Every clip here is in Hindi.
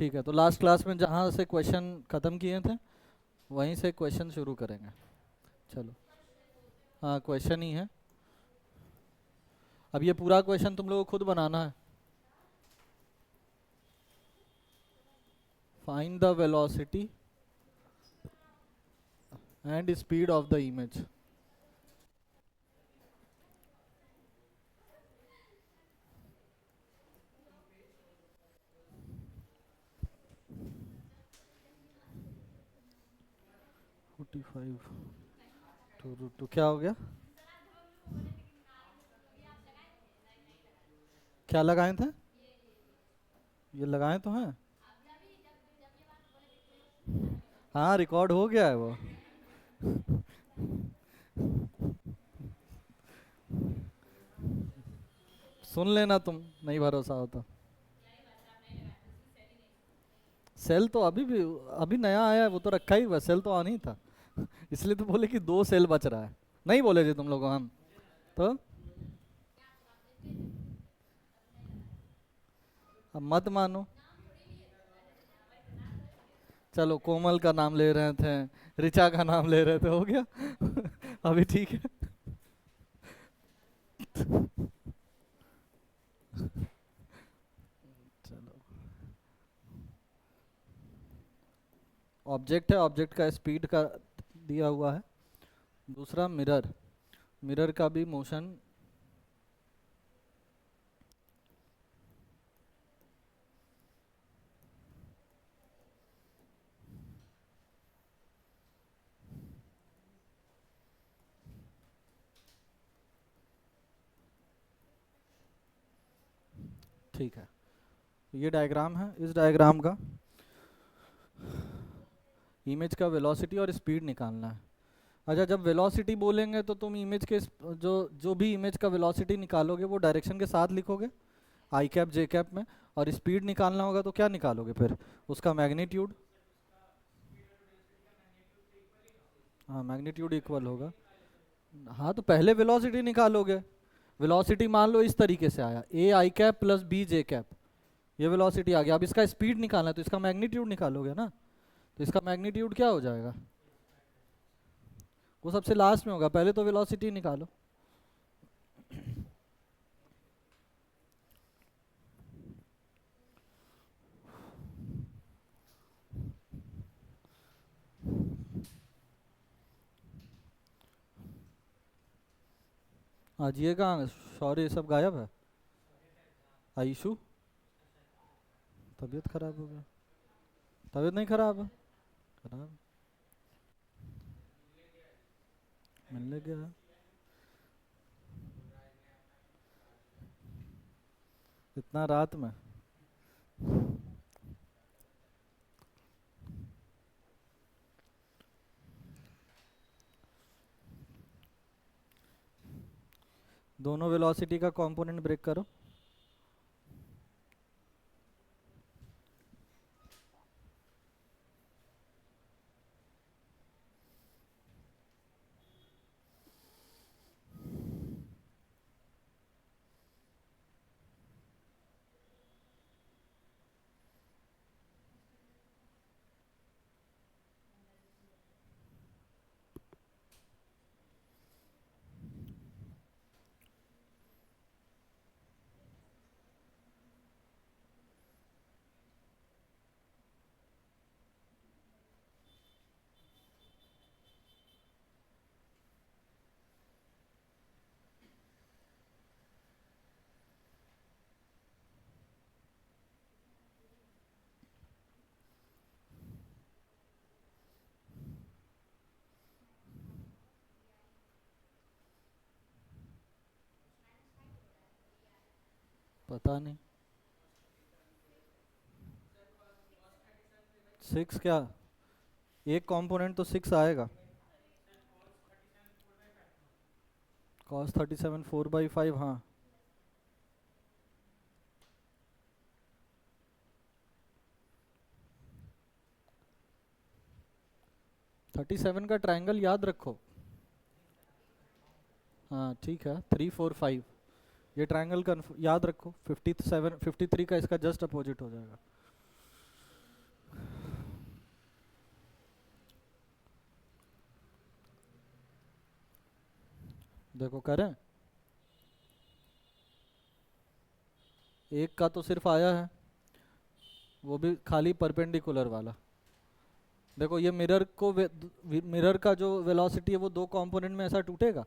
ठीक है, तो लास्ट क्लास में जहाँ से क्वेश्चन ख़त्म किए थे वहीं से क्वेश्चन शुरू करेंगे। चलो। हाँ, क्वेश्चन ही है। अब ये पूरा क्वेश्चन तुम लोगों को खुद बनाना है। Find the velocity and speed of the image. Forty five two root two क्या हो गया? क्या लगाए थे? ये लगाए तो हैं। हाँ, रिकॉर्ड हो गया है वो। सुन लेना तुम, नहीं भरोसा हो तो। सेल तो अभी भी, अभी नया आया है, वो तो रखा ही हुआ, सेल तो ऑन ही था। इसलिए तो बोले कि 2 सेल बच रहा है। नहीं बोले थे तुम लोग हम तो। अब मत मानो। चलो, कोमल का नाम ले रहे थे, ऋचा का नाम ले रहे थे, हो गया। अभी ठीक है। चलो। ऑब्जेक्ट है, ऑब्जेक्ट का स्पीड का दिया हुआ है। दूसरा मिरर, मिरर का भी मोशन। ठीक है, ये डायग्राम है। इस डायग्राम का इमेज का वेलोसिटी और स्पीड निकालना है। अच्छा, जब वेलोसिटी बोलेंगे तो तुम इमेज के जो जो भी इमेज का वेलोसिटी निकालोगे वो डायरेक्शन के साथ लिखोगे, आई कैप जे कैप में। और स्पीड निकालना होगा तो क्या निकालोगे फिर? उसका मैग्नीट्यूड। हाँ, मैग्नीट्यूड इक्वल होगा। हाँ, तो पहले वेलोसिटी निकालोगे। वेलोसिटी मान लो इस तरीके से आया, a i cap plus b j cap, ये वेलोसिटी आ गया। अब इसका स्पीड निकालना है तो इसका मैग्नीट्यूड निकालोगे ना। तो इसका मैग्नीट्यूड क्या हो जाएगा? वो सबसे लास्ट में होगा, पहले तो वेलोसिटी निकालो। आज ये कहाँ शौर्य, ये सब गायब है। आयुषु, तबीयत खराब हो गया? तबीयत नहीं खराब है? खराब? मिलने गया? इतना रात में? दोनों वेलोसिटी का कंपोनेंट ब्रेक करो। पता नहीं। 6 क्या? एक कंपोनेंट तो 6 आएगा। कॉस 37 4/5, हाँ। 37 का ट्रायंगल याद रखो। हाँ ठीक है, 3 4 5, ये ट्रायंगल का याद रखो। 57 53 का इसका जस्ट अपोजिट हो जाएगा। देखो करें, एक का तो सिर्फ आया है, वो भी खाली परपेंडिकुलर वाला। देखो ये मिरर को मिरर का जो वेलोसिटी है वो दो कंपोनेंट में ऐसा टूटेगा,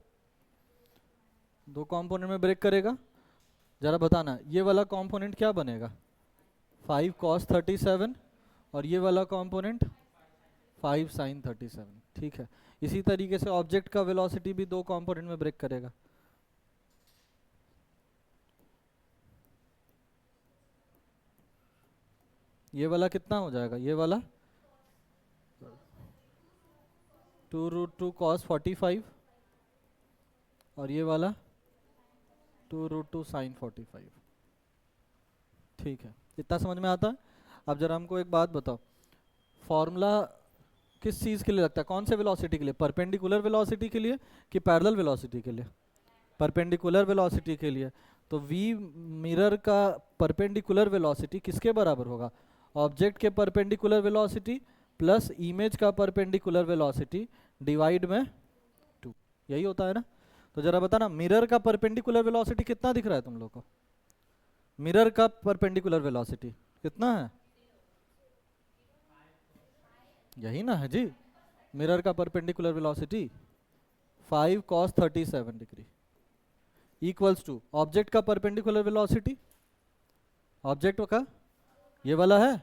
दो कंपोनेंट में ब्रेक करेगा। जरा बताना ये वाला कंपोनेंट क्या बनेगा, 5 cos 37, और ये वाला कंपोनेंट 5 sin 37। ठीक है, इसी तरीके से ऑब्जेक्ट का वेलोसिटी भी दो कंपोनेंट में ब्रेक करेगा। ये वाला कितना हो जाएगा, ये वाला 2√2 cos 45, और ये वाला 2√2 sin 45। ठीक है, इतना समझ में आता है। अब जरा हमको एक बात बताओ, फॉर्मूला किस चीज़ के लिए लगता है, कौन से वेलोसिटी के लिए, परपेंडिकुलर वेलोसिटी के लिए कि पैरेलल वेलोसिटी के लिए, परपेंडिकुलर वेलोसिटी के लिए। तो v मिरर का परपेंडिकुलर वेलोसिटी किसके बराबर होगा, ऑब्जेक्ट के परपेंडिकुलर वेलोसिटी प्लस इमेज का परपेंडिकुलर वेलोसिटी डिवाइड में 2, यही होता है ना। तो जरा बताना मिरर का परपेंडिकुलर वेलोसिटी कितना दिख रहा है तुम लोग को, मिरर का परपेंडिकुलर वेलोसिटी कितना है, यही ना है जी, मिरर का perpendicular velocity 5 cos 37 degree equals to object का परपेंडिकुलर वेलोसिटी, ऑब्जेक्ट का ये वाला है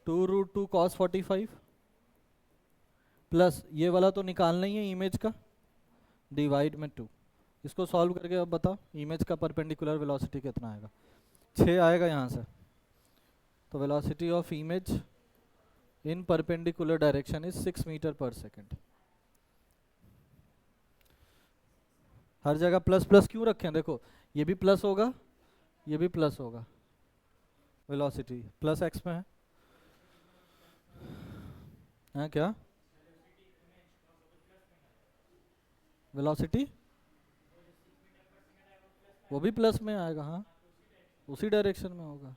2√2 cos 45 प्लस ये वाला तो निकालना ही है इमेज का, डिवाइड में 2। इसको सॉल्व करके अब बताओ इमेज का परपेंडिकुलर वेलोसिटी कितना आएगा, 6 आएगा यहाँ से। तो velocity of image in perpendicular direction is 6 metre per second. हर जगह प्लस प्लस क्यों रखें, देखो ये भी प्लस होगा, ये भी प्लस होगा, वेलोसिटी प्लस एक्स में है क्या, वेलोसिटी वो भी प्लस में आएगा, हाँ उसी डायरेक्शन में होगा।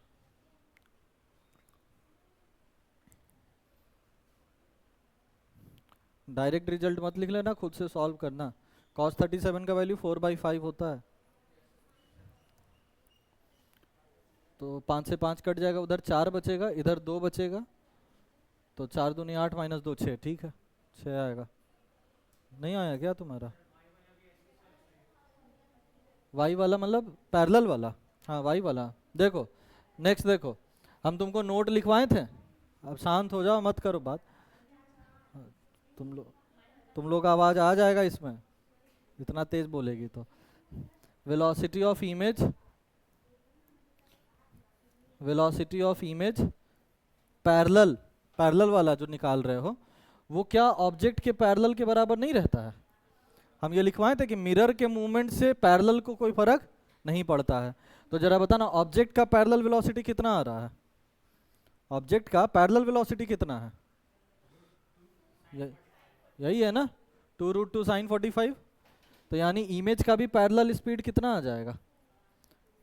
डायरेक्ट रिजल्ट मत लिख लेना, खुद से सॉल्व करना। cos 37 का वैल्यू 4/5 होता है, तो 5 से 5 कट जाएगा, उधर 4 बचेगा, इधर 2 बचेगा, तो 4 दूनी 8 माइनस 2 6, ठीक है 6 आएगा। नहीं आया क्या तुम्हारा, वाई वाला मतलब पैरेलल वाला, हाँ वाई वाला। देखो नेक्स्ट देखो, हम तुमको नोट लिखवाए थे, अब शांत हो जाओ मत करो बात, तुम लोग का आवाज़ आ जाएगा इसमें, इतना तेज बोलेगी तो। Velocity of image, velocity of image parallel, parallel वाला जो निकाल रहे हो वो क्या ऑब्जेक्ट के पैरेलल के बराबर नहीं रहता है। हम ये लिखवाए थे कि मिरर के मूवमेंट से पैरेलल को कोई फर्क नहीं पड़ता है। तो जरा बताना ऑब्जेक्ट का पैरेलल वेलोसिटी कितना आ रहा है, ऑब्जेक्ट का पैरेलल वेलोसिटी कितना है, यही है ना 2√2 sin 45। तो यानी इमेज का भी पैरेलल स्पीड कितना आ जाएगा,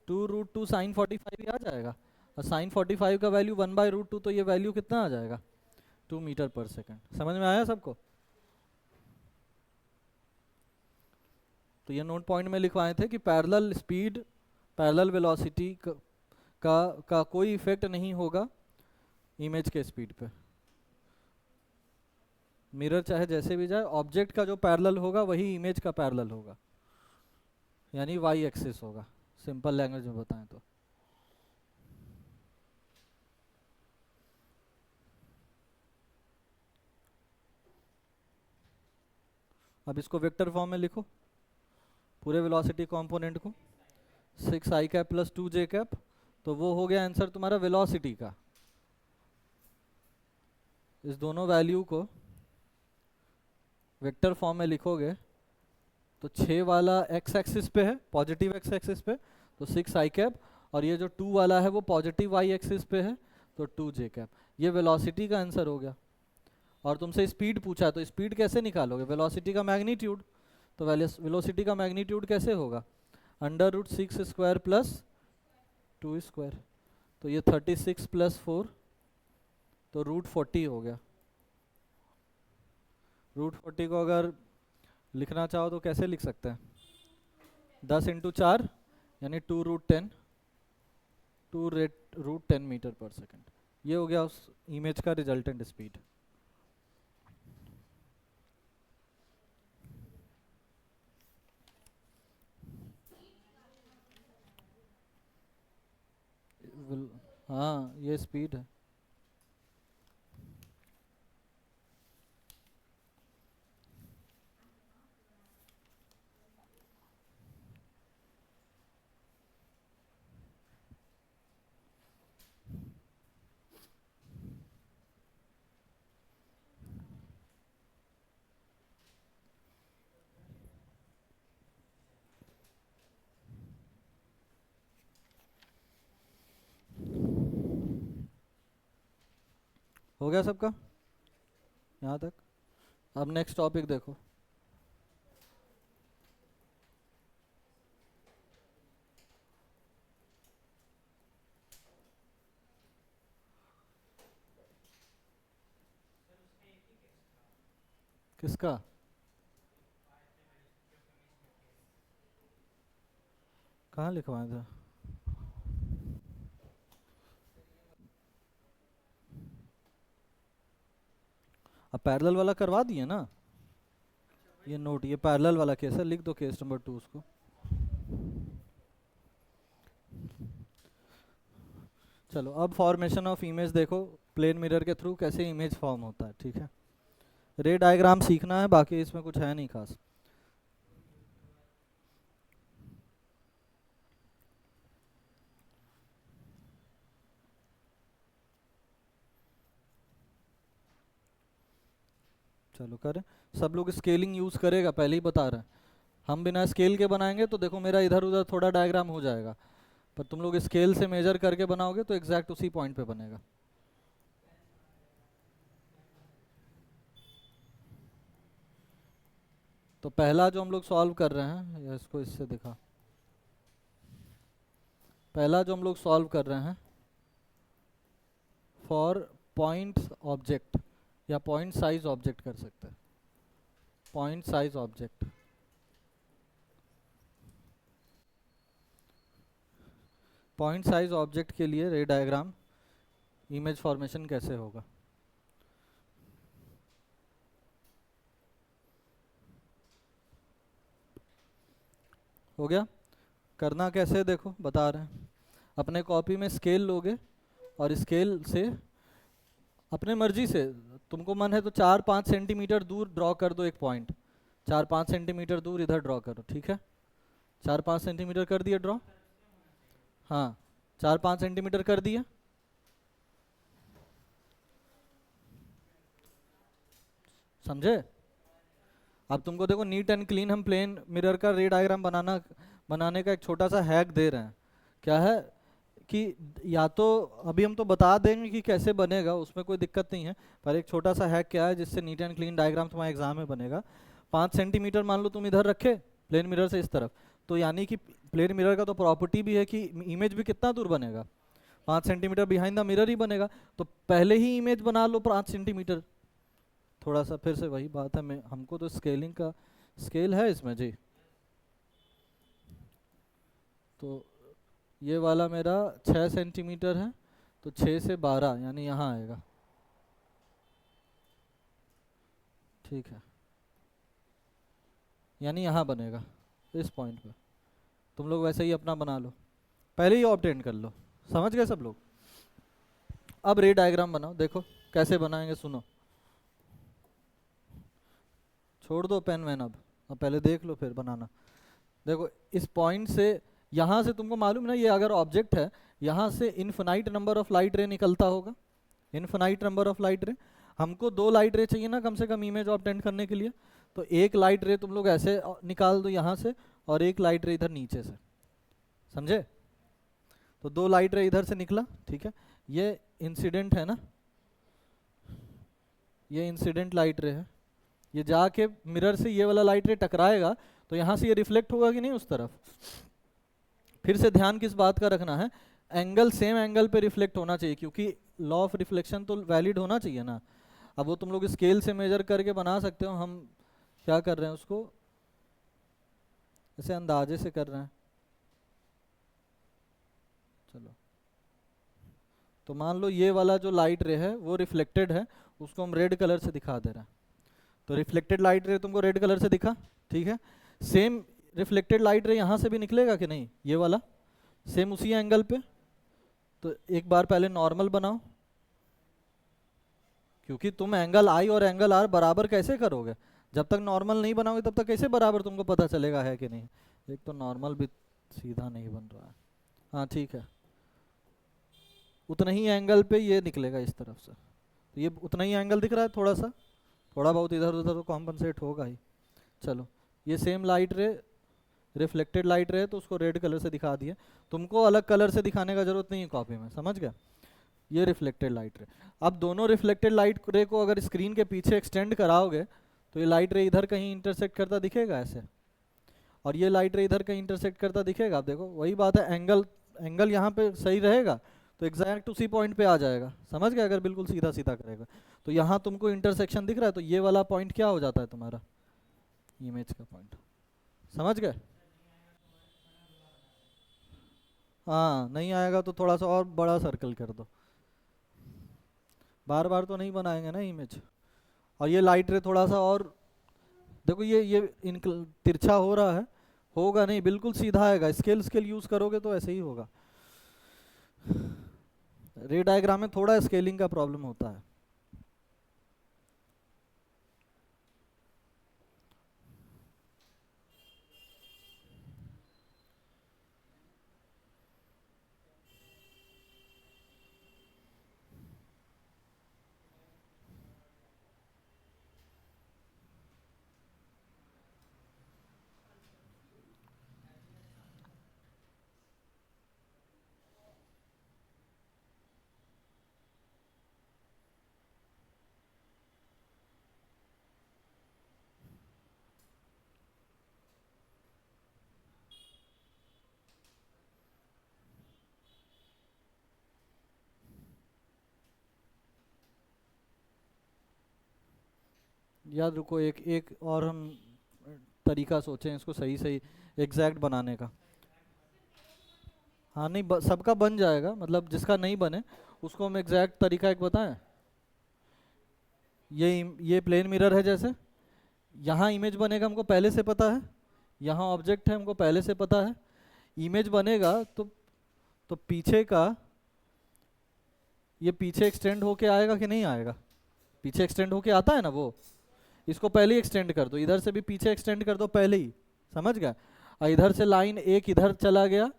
2√2 sin 45 ही आ जाएगा, और sin 45 का वैल्यू 1/√2, तो ये वैल्यू कितना आ जाएगा 2 मीटर पर सेकेंड। समझ में आया सबको। तो ये नोट पॉइंट में लिखवाए थे कि पैरेलल स्पीड, पैरेलल वेलोसिटी का कोई इफेक्ट नहीं होगा इमेज के स्पीड पे, मिरर चाहे जैसे भी जाए, ऑब्जेक्ट का जो पैरेलल होगा वही इमेज का पैरेलल होगा, यानी वाई एक्सिस होगा, सिंपल लैंग्वेज में बताएं तो। अब इसको वेक्टर फॉर्म में लिखो, पूरे वेलोसिटी कंपोनेंट को 6i cap plus 2j cap, तो वो हो गया आंसर तुम्हारा वेलोसिटी का। इस दोनों वैल्यू को वेक्टर फॉर्म में लिखोगे तो 6 वाला एक्स एक्सिस पे है, पॉजिटिव एक्स एक्सिस पे, तो 6i कैप, और ये जो 2 वाला है वो पॉजिटिव वाई एक्सिस पे है, तो 2j कैप। ये वेलोसिटी का आंसर हो गया। और तुमसे स्पीड पूछा, तो स्पीड कैसे निकालोगे, वेलोसिटी का मैग्नीट्यूड, तो वेलोसिटी का मैग्नीट्यूड कैसे होगा, √6² प्लस 2², तो ये 36 प्लस 4, तो √40 हो गया। √40 को अगर लिखना चाहो तो कैसे लिख सकते हैं? 10 × 4 यानी 2√10, 2√10 मीटर पर सेकेंड। ये हो गया उस इमेज का रिजल्टेंट स्पीड। हाँ ये स्पीड है। हो गया सबका यहाँ तक? अब नेक्स्ट टॉपिक देखो। किसका? कहाँ लिखवाया था? अब पैरेलल वाला करवा दिए ना ये नोट, ये पैरेलल वाला केस है, लिख दो केस नंबर 2 उसको। चलो अब फॉर्मेशन ऑफ इमेज देखो, प्लेन मिरर के थ्रू कैसे इमेज फॉर्म होता है, ठीक है। रे डायग्राम सीखना है, बाकी इसमें कुछ है नहीं खास। चलो करें। सब लोग स्केलिंग यूज करेगा, पहले ही बता रहे हैं। हम बिना स्केल के बनाएंगे तो देखो मेरा इधर उधर थोड़ा डायग्राम हो जाएगा, पर तुम लोग स्केल से मेजर करके बनाओगे तो एग्जैक्ट उसी पॉइंट पे बनेगा। तो पहला जो हम लोग सॉल्व कर रहे हैं, या इसको इससे दिखा, पहला जो हम लोग सॉल्व कर रहे हैं फॉर पॉइंट ऑब्जेक्ट या पॉइंट साइज ऑब्जेक्ट कर सकते हैं। Point size object, point size object के लिए रे डायग्राम इमेज फॉर्मेशन कैसे होगा? हो गया? करना कैसे देखो बता रहे हैं। अपने कॉपी में स्केल लोगे और स्केल से अपने मर्जी से, तुमको मन है तो 4-5 सेंटीमीटर दूर ड्रॉ कर दो एक पॉइंट, 4-5 सेंटीमीटर दूर इधर ड्रॉ करो, ठीक है। 4-5 सेंटीमीटर कर दिए ड्रॉ? हाँ 4-5 सेंटीमीटर कर दिए। समझे? अब तुमको देखो नीट एंड क्लीन हम प्लेन मिरर का रे डायग्राम बनाने का एक छोटा सा हैक दे रहे हैं। क्या है कि या तो अभी हम तो बता देंगे कि कैसे बनेगा, उसमें कोई दिक्कत नहीं है, पर एक छोटा सा हैक क्या है जिससे नीट एंड क्लीन डायग्राम तुम्हारे एग्जाम में बनेगा। 5 सेंटीमीटर मान लो तुम इधर रखे प्लेन मिरर से इस तरफ, तो यानी कि प्लेन मिरर का तो प्रॉपर्टी भी है कि इमेज भी कितना दूर बनेगा, 5 सेंटीमीटर बिहाइंड द मिरर ही बनेगा। तो पहले ही इमेज बना लो 5 सेंटीमीटर। थोड़ा सा फिर से वही बात है, मैं हमको तो स्केलिंग का स्केल है इसमें जी। तो ये वाला मेरा 6 सेंटीमीटर है, तो 6 से 12 यानी यहाँ आएगा, ठीक है, यानी यहाँ बनेगा इस पॉइंट पे। तुम लोग वैसे ही अपना बना लो, पहले ही ऑब्टेन कर लो। समझ गए सब लोग? अब रे डायग्राम बनाओ, देखो कैसे बनाएंगे, सुनो। छोड़ दो पेन वैन अब पहले देख लो फिर बनाना। देखो इस पॉइंट से, यहाँ से तुमको मालूम ना, ये अगर ऑब्जेक्ट है, यहाँ से इनफिनाइट नंबर ऑफ लाइट रे निकलता होगा, इनफिनाइट नंबर ऑफ लाइट रे। हमको 2 लाइट रे चाहिए ना कम से कम इमेज ऑब्टेन करने के लिए, तो एक लाइट रे तुम लोग ऐसे निकाल दो यहाँ से, और एक लाइट रे इधर नीचे से। समझे? तो 2 लाइट रे इधर से निकला, ठीक है। ये इंसिडेंट है ना, ये इंसिडेंट लाइट रे है, ये जाके मिरर से ये वाला लाइट रे टकराएगा, तो यहाँ से ये रिफ्लेक्ट होगा कि नहीं उस तरफ। फिर से ध्यान किस बात का रखना है, एंगल सेम एंगल पे रिफ्लेक्ट होना चाहिए, क्योंकि लॉ ऑफ रिफ्लेक्शन तो वैलिड होना चाहिए ना। अब वो तुम लोग स्केल से मेजर करके बना सकते हो, हम क्या कर रहे हैं उसको ऐसे अंदाजे से कर रहे हैं। चलो, तो मान लो ये वाला जो लाइट रे है वो रिफ्लेक्टेड है, उसको हम रेड कलर से दिखा दे रहे हैं। तो रिफ्लेक्टेड लाइट रे तुमको रेड कलर से दिखा, ठीक है। सेम रिफ्लेक्टेड लाइट रे यहाँ से भी निकलेगा कि नहीं, ये वाला सेम उसी एंगल पे। तो एक बार पहले नॉर्मल बनाओ, क्योंकि तुम एंगल आई और एंगल आर बराबर कैसे करोगे, जब तक नॉर्मल नहीं बनाओगे तब तक कैसे बराबर तुमको पता चलेगा है कि नहीं। एक तो नॉर्मल भी सीधा नहीं बन रहा है। हाँ ठीक है, उतना ही एंगल पे ये निकलेगा इस तरफ से, तो ये उतना ही एंगल दिख रहा है, थोड़ा सा थोड़ा बहुत इधर उधर तो कॉम्पनसेट होगा ही। चलो, ये सेम लाइट रे रिफ्लेक्टेड लाइट रे तो उसको रेड कलर से दिखा दिया, तुमको अलग कलर से दिखाने का जरूरत नहीं है कॉपी में, समझ गया। ये रिफ्लेक्टेड लाइट रे। अब दोनों रिफ्लेक्टेड लाइट रे को अगर स्क्रीन के पीछे एक्सटेंड कराओगे तो ये लाइट रे इधर कहीं इंटरसेक्ट करता दिखेगा ऐसे, और ये लाइट रे इधर कहीं इंटरसेक्ट करता दिखेगा। आप देखो वही बात है, एंगल एंगल यहाँ पे सही रहेगा तो एग्जैक्ट उसी पॉइंट पे आ जाएगा, समझ गए, अगर बिल्कुल सीधा सीधा करेगा। तो यहाँ तुमको इंटरसेक्शन दिख रहा है, तो ये वाला पॉइंट क्या हो जाता है तुम्हारा, इमेज का पॉइंट, समझ गए। हाँ नहीं आएगा तो थोड़ा सा और बड़ा सर्कल कर दो, बार बार तो नहीं बनाएंगे ना इमेज। और ये लाइट रे थोड़ा सा और देखो, ये तिरछा हो रहा है, होगा नहीं, बिल्कुल सीधा आएगा, स्केल स्केल यूज करोगे तो ऐसे ही होगा। रे डायग्राम में थोड़ा स्केलिंग का प्रॉब्लम होता है। याद रुको, एक एक और हम तरीका सोचें इसको सही सही एग्जैक्ट बनाने का। हाँ नहीं सबका बन जाएगा, मतलब जिसका नहीं बने उसको हम एग्जैक्ट तरीका एक बताएं। ये प्लेन मिरर है, जैसे यहाँ इमेज बनेगा हमको पहले से पता है, यहाँ ऑब्जेक्ट है हमको पहले से पता है, इमेज बनेगा तो पीछे का ये पीछे एक्सटेंड होके आएगा कि नहीं आएगा, पीछे एक्सटेंड होके आता है ना वो, इसको पहले ही एक्सटेंड कर दो, इधर से भी पीछे एक्सटेंड कर दो पहले ही, समझ गया। और इधर से लाइन एक इधर चला गया,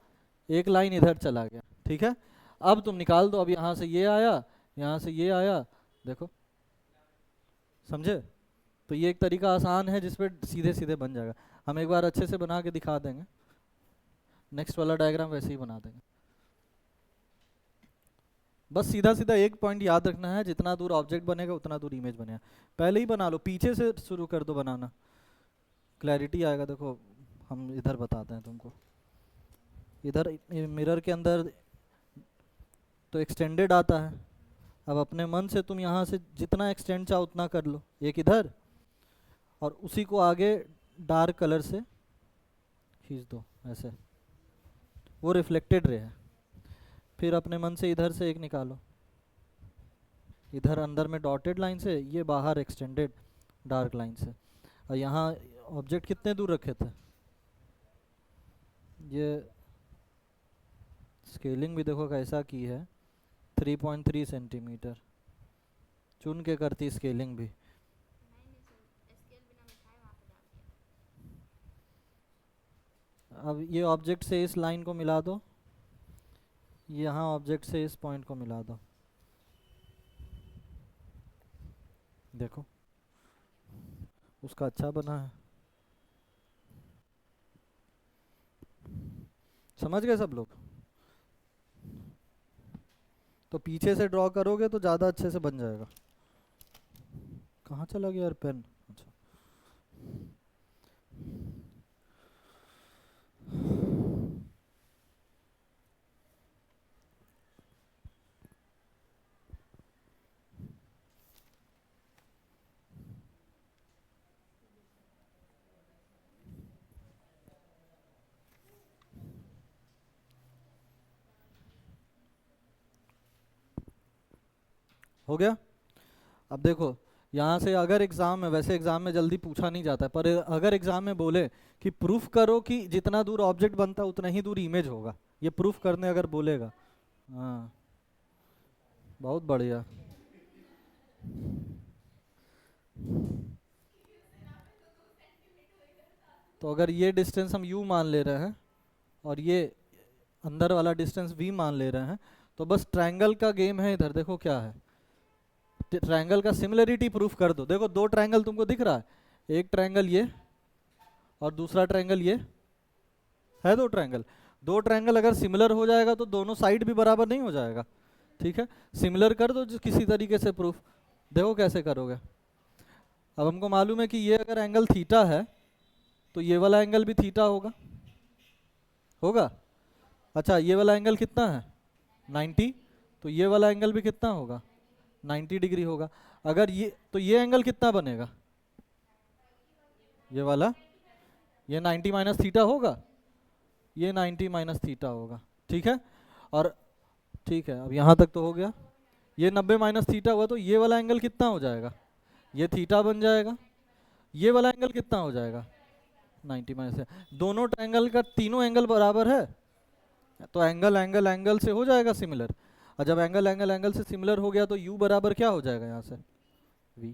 एक लाइन इधर चला गया, ठीक है। अब तुम निकाल दो, अब यहाँ से ये आया, यहाँ से ये आया, देखो समझे। तो ये एक तरीका आसान है जिसपे सीधे सीधे बन जाएगा, हम एक बार अच्छे से बना के दिखा देंगे, नेक्स्ट वाला डायग्राम वैसे ही बना देंगे। बस सीधा सीधा एक पॉइंट याद रखना है, जितना दूर ऑब्जेक्ट बनेगा उतना दूर इमेज बनेगा। पहले ही बना लो, पीछे से शुरू कर दो बनाना, क्लैरिटी आएगा। देखो हम इधर बताते हैं तुमको, इधर मिरर के अंदर तो एक्सटेंडेड आता है, अब अपने मन से तुम यहाँ से जितना एक्सटेंड चाहो उतना कर लो, एक इधर, और उसी को आगे डार्क कलर से खींच दो ऐसे, वो रिफ्लेक्टेड रे है। फिर अपने मन से इधर से एक निकालो, इधर अंदर में डॉटेड लाइन से, ये बाहर एक्सटेंडेड डार्क लाइन से। और यहाँ ऑब्जेक्ट कितने दूर रखे थे, ये स्केलिंग भी देखो कैसा की है, 3.3 सेंटीमीटर चुन के करती स्केलिंग भी। अब ये ऑब्जेक्ट से इस लाइन को मिला दो, यहाँ ऑब्जेक्ट से इस पॉइंट को मिला दो, देखो उसका अच्छा बना है, समझ गए सब लोग। तो पीछे से ड्रॉ करोगे तो ज़्यादा अच्छे से बन जाएगा। कहाँ चला गया यार पेन, अच्छा। हो गया। अब देखो यहाँ से अगर एग्जाम में, वैसे एग्जाम में जल्दी पूछा नहीं जाता है, पर अगर एग्जाम में बोले कि प्रूफ करो कि जितना दूर ऑब्जेक्ट बनता है उतना ही दूर इमेज होगा, ये प्रूफ करने अगर बोलेगा। हाँ, बहुत बढ़िया। तो अगर ये डिस्टेंस हम u मान ले रहे हैं और ये अंदर वाला डिस्टेंस v मान ले रहे हैं, तो बस ट्रायंगल का गेम है इधर। देखो क्या है, ट्रायंगल का सिमिलरिटी प्रूफ कर दो। देखो दो ट्रायंगल तुमको दिख रहा है, एक ट्रायंगल ये और दूसरा ट्रायंगल ये है। दो ट्रायंगल, दो ट्रायंगल अगर सिमिलर हो जाएगा तो दोनों साइड भी बराबर नहीं हो जाएगा। ठीक है, सिमिलर कर दो किसी तरीके से प्रूफ। देखो कैसे करोगे। अब हमको मालूम है कि ये अगर एंगल थीटा है तो ये वाला एंगल भी थीटा होगा, होगा। अच्छा ये वाला एंगल कितना है 90, तो ये वाला एंगल भी कितना होगा 90 डिग्री होगा। अगर ये, तो ये एंगल कितना बनेगा ये वाला, ये 90 माइनस थीटा होगा, ये 90 माइनस थीटा होगा। ठीक है, और ठीक है अब यहाँ तक तो हो गया। ये 90 माइनस थीटा हुआ तो ये वाला एंगल कितना हो जाएगा, ये थीटा बन जाएगा। ये वाला एंगल कितना हो जाएगा 90 माइनस। दोनों ट्रायंगल का तीनों एंगल बराबर है तो एंगल एंगल एंगल से हो जाएगा सिमिलर। और जब एंगल एंगल एंगल से सिमिलर हो गया तो u बराबर क्या हो जाएगा यहाँ से v।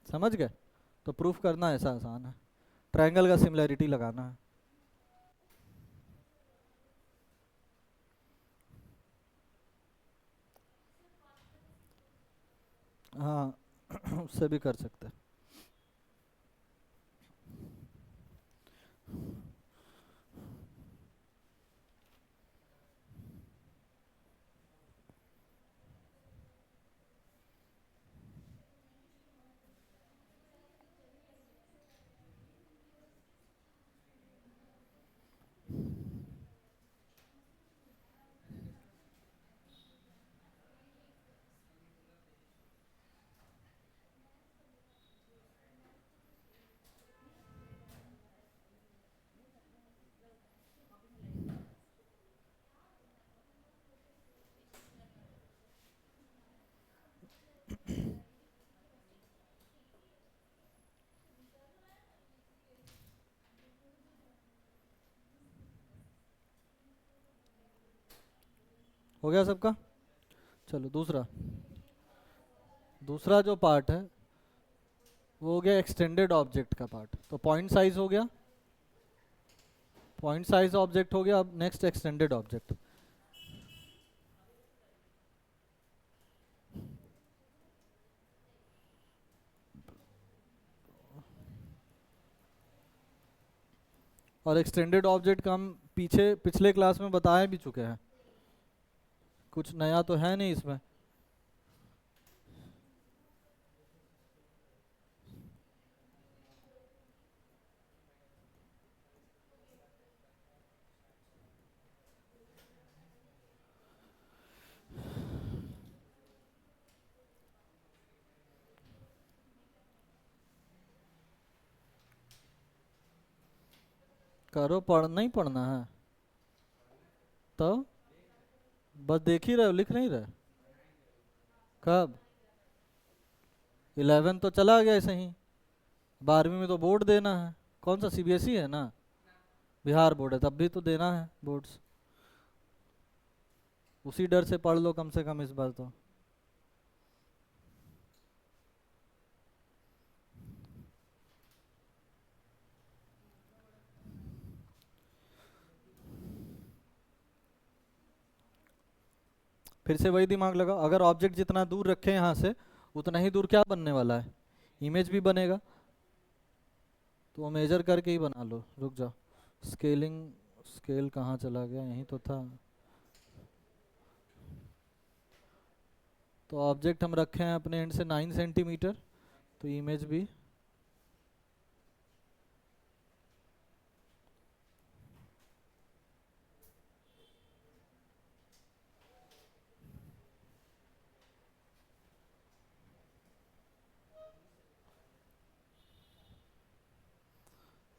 समझ गए। तो प्रूफ करना ऐसा आसान है, ट्रायंगल का सिमिलरिटी लगाना है। हाँ उससे भी कर सकते हैं। हो गया सबका। चलो दूसरा, दूसरा जो पार्ट है वो हो गया एक्सटेंडेड ऑब्जेक्ट का पार्ट। तो पॉइंट साइज हो गया, पॉइंट साइज ऑब्जेक्ट हो गया। अब नेक्स्ट एक्सटेंडेड ऑब्जेक्ट। और एक्सटेंडेड ऑब्जेक्ट का हम पीछे पिछले क्लास में बताए भी चुके हैं, कुछ नया तो है नहीं इसमें। करो, पढ़ नहीं पढ़ना है तो बस देख ही रहे हो, लिख नहीं रहे। कब 11 तो चला गया ऐसे ही, 12वीं में तो बोर्ड देना है। कौन सा सीबीएसई है ना, बिहार बोर्ड है, तब भी तो देना है बोर्ड्स। उसी डर से पढ़ लो कम से कम इस बार तो। फिर से वही दिमाग लगाओ, अगर ऑब्जेक्ट जितना दूर रखे यहाँ से उतना ही दूर क्या बनने वाला है, इमेज भी बनेगा। तो वो मेजर करके ही बना लो। रुक जाओ, स्केलिंग, स्केल कहाँ चला गया, यहीं तो था। तो ऑब्जेक्ट हम रखे हैं अपने एंड से 9 सेंटीमीटर, तो इमेज भी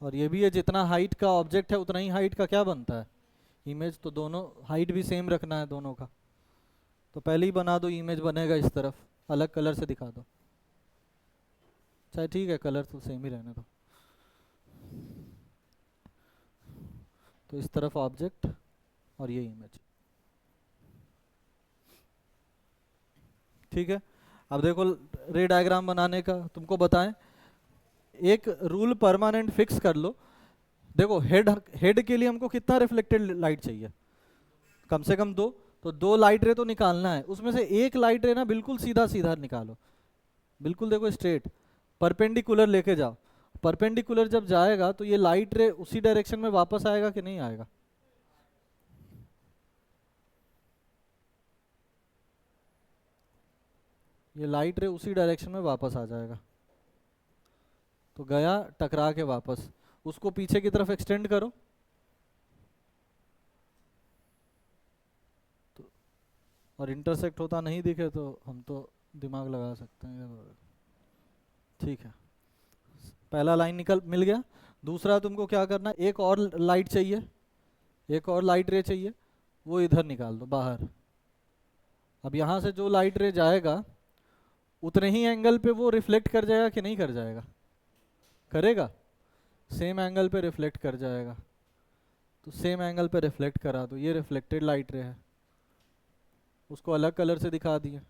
और ये भी है, जितना हाइट का ऑब्जेक्ट है उतना ही हाइट का क्या बनता है इमेज। तो दोनों हाइट भी सेम रखना है दोनों का। तो पहले ही बना दो, इमेज बनेगा इस तरफ। अलग कलर से दिखा दो, चाहे ठीक है कलर तो सेम ही रहने दो। तो इस तरफ ऑब्जेक्ट और ये इमेज, ठीक है। अब देखो रे डायग्राम बनाने का तुमको बताएं, एक रूल परमानेंट फिक्स कर लो। देखो हेड हेड के लिए हमको कितना रिफ्लेक्टेड लाइट चाहिए, कम से कम दो, तो दो लाइट रे तो निकालना है, उसमें से एक लाइट रे ना बिल्कुल सीधा सीधा निकालो, बिल्कुल देखो स्ट्रेट, परपेंडिकुलर लेके जाओ। परपेंडिकुलर जब जाएगा तो ये लाइट रे उसी डायरेक्शन में वापस आएगा कि नहीं आएगा? ये लाइट रे उसी डायरेक्शन में वापस आ जाएगा, तो गया टकरा के वापस, उसको पीछे की तरफ एक्सटेंड करो, तो और इंटरसेक्ट होता नहीं दिखे तो हम तो दिमाग लगा सकते हैं, ठीक है। पहला लाइन निकल मिल गया। दूसरा तुमको क्या करना, एक और लाइट चाहिए, एक और लाइट रे चाहिए, वो इधर निकाल दो बाहर। अब यहाँ से जो लाइट रे जाएगा उतने ही एंगल पे वो रिफ्लेक्ट कर जाएगा कि नहीं कर जाएगा? करेगा, सेम एंगल पे रिफ्लेक्ट कर जाएगा, तो सेम एंगल पे रिफ्लेक्ट करा दो, ये रिफ्लेक्टेड लाइट रे है, उसको अलग कलर से दिखा दिए।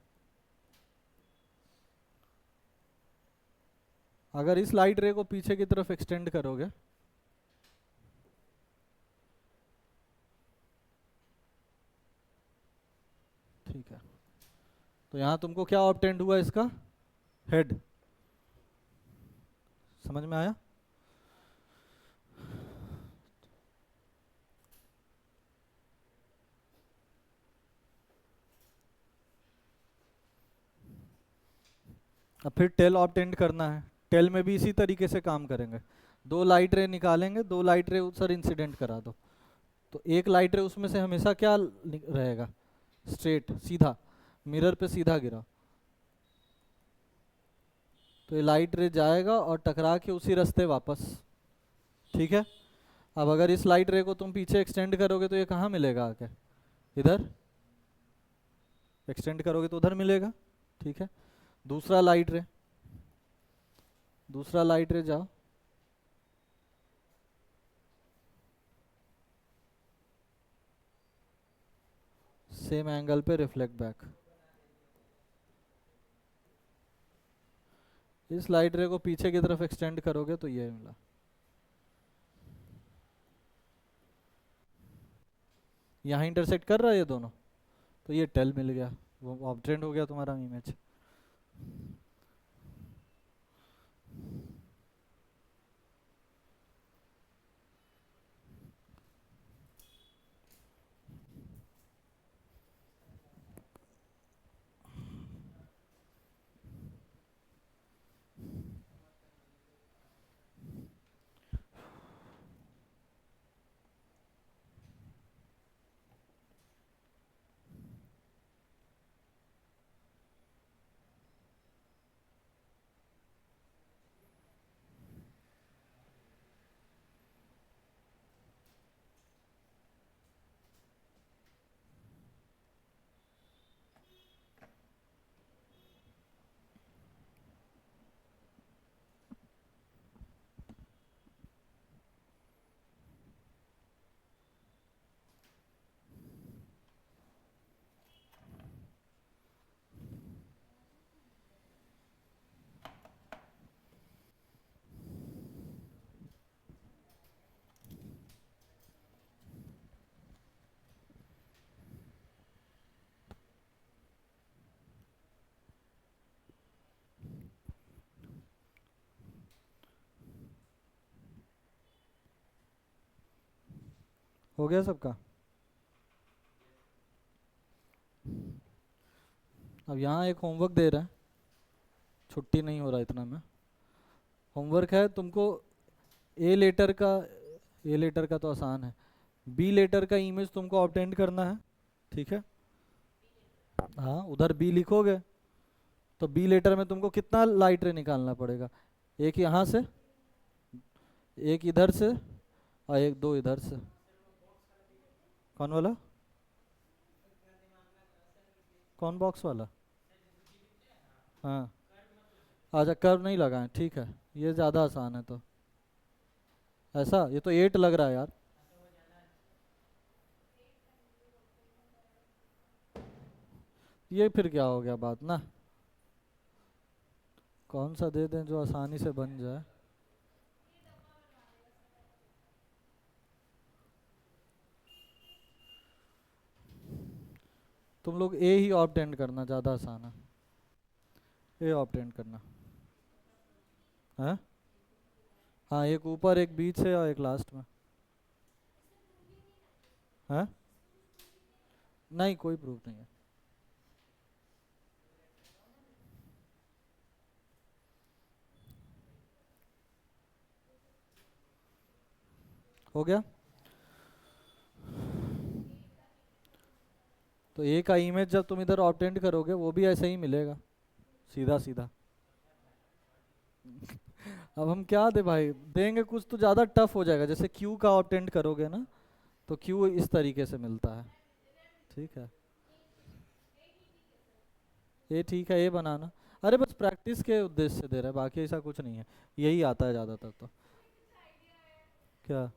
अगर इस लाइट रे को पीछे की तरफ एक्सटेंड करोगे, ठीक है, तो यहाँ तुमको क्या ऑब्टेंड हुआ, इसका हेड, समझ में आया? अब फिर टेल ऑब्टेंड करना है, टेल में भी इसी तरीके से काम करेंगे, दो लाइट रे निकालेंगे, दो लाइट रे सर इंसिडेंट करा दो, तो एक लाइट रे उसमें से हमेशा क्या रहेगा, स्ट्रेट सीधा, मिरर पे सीधा गिरा, तो ये लाइट रे जाएगा और टकरा के उसी रास्ते वापस, ठीक है। अब अगर इस लाइट रे को तुम पीछे एक्सटेंड करोगे तो ये कहाँ मिलेगा आके, इधर एक्सटेंड करोगे तो उधर मिलेगा, ठीक है। दूसरा लाइट रे, दूसरा लाइट रे जाओ, सेम एंगल पे रिफ्लेक्ट बैक, इस लाइट रे को पीछे की तरफ एक्सटेंड करोगे तो ये मिला। यहाँ इंटरसेक्ट कर रहा है ये दोनों, तो ये टेल मिल गया, वो ऑब्टेंड हो गया तुम्हारा इमेज। हो गया सबका? अब यहाँ एक होमवर्क दे रहा है, छुट्टी नहीं हो रहा इतना में, होमवर्क है तुमको ए लेटर का, ए लेटर का तो आसान है, बी लेटर का इमेज तुमको ऑब्टेंड करना है, ठीक है। हाँ उधर बी लिखोगे तो बी लेटर में तुमको कितना लाइट रे निकालना पड़ेगा, एक यहाँ से, एक इधर से, और एक दो इधर से। कौन वाला, कौन बॉक्स वाला? हाँ अच्छा, कर्व नहीं लगाएं, ठीक है, ये ज़्यादा आसान है तो। ऐसा, ये तो 8 लग रहा है यार। ये फिर क्या हो गया बात ना। कौन सा दे दें जो आसानी से बन जाए। तुम लोग ए ही ऑप्टेंड करना, ज़्यादा आसान है। ए ऑप्टेंड करना है। हाँ, एक ऊपर एक बीच है और एक लास्ट में है। नहीं, कोई प्रूफ नहीं है। हो गया। तो ए का इमेज जब तुम इधर ऑप्टेंड करोगे वो भी ऐसे ही मिलेगा, सीधा सीधा। अब हम क्या दे भाई, देंगे कुछ तो ज़्यादा टफ हो जाएगा। जैसे क्यू का ऑप्टेंड करोगे ना, तो क्यू इस तरीके से मिलता है, ठीक है। ये ठीक है, ये बनाना। अरे बस प्रैक्टिस के उद्देश्य से दे रहा है, बाकी ऐसा कुछ नहीं है। यही आता है ज़्यादातर तो। क्या?